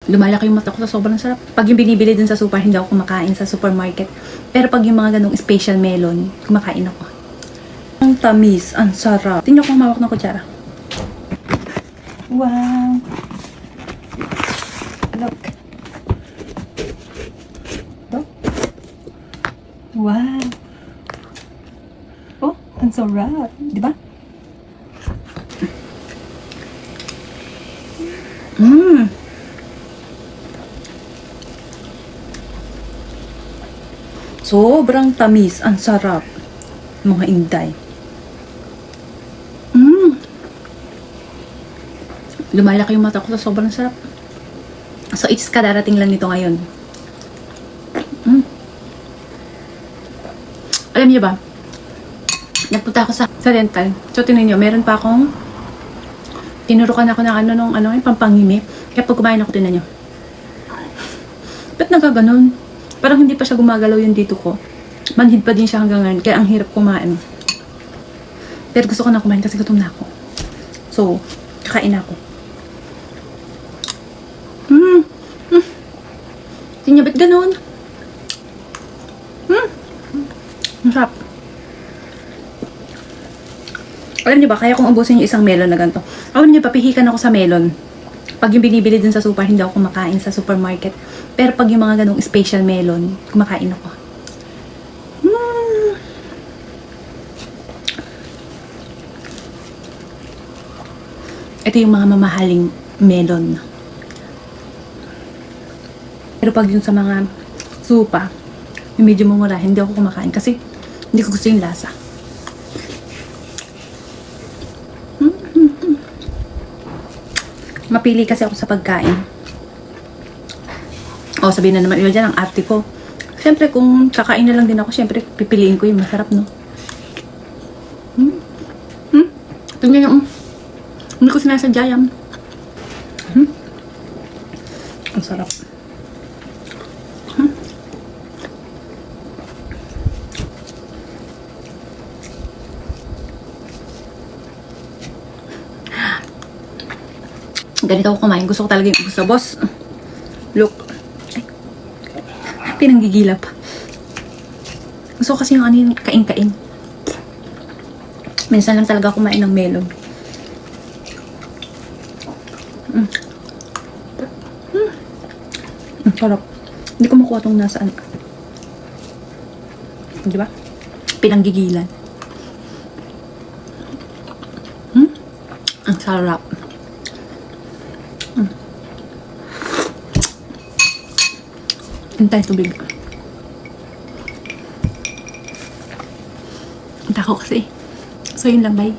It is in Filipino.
Lumalaki yung mata ko sa sobrang sarap. Pag yung binibili dun sa super, hindi ako kumakain sa supermarket. Pero pag yung mga ganong special melon, kumakain ako. Ang tamis, ang sarap. Tingnan ko humawak ng kutsara. Wow! Look. Look. Wow! Oh, ang sarap. Di ba? Sobrang tamis, ang sarap. Mga inday. Lumalaki yung mata ko sa sobrang sarap. So, it's kadarating lang nito ngayon. Alam niyo ba? Nagpunta ako sa dental. So, tingnan niyo, meron pa akong tinurukan ako ng yung pampangimi. Kaya pag kumain ako, tingnan niyo. Ba't nagaganon? Parang hindi pa siya gumagalaw yung dito ko. Manhid pa din siya hanggang ngayon. Kaya ang hirap kumain. Pero gusto ko na kumain kasi gutom na ako. So, kakain ako. Tingnan, ba't ganon? Ang sarap. Alam niyo ba, kaya kong ubusin yung isang melon na ganito. Alam niyo, papihikan ako sa melon. Pag yung binibili dun sa super, hindi ako kumakain sa supermarket. Pero pag yung mga ganong special melon, kumakain ako. Ito yung mga mamahaling melon. Pero pag yung sa mga supa, yung medyo mumura, hindi ako kumakain kasi hindi ko gusto yung lasa. Mapili kasi ako sa pagkain. O, sabihin na naman, iba dyan ang arte ko. Siyempre, kung kakain na lang din ako, siyempre, pipiliin ko yung masarap, no? Tingnan yung, hindi ko sinasadya yan. Ang sarap. Ganito ako kumain. Gusto ko talaga yung gusto. Boss, look. Ay, pinanggigilap. Gusto ko kasi yung yung kain-kain. Minsan lang talaga kumain ng melon. Sarap. Hindi ko makuha itong nasaan. Di ba? Pinanggigilan. Ang sarap. Hintay tubig. Ang tako kasi. So, yun lang, bye.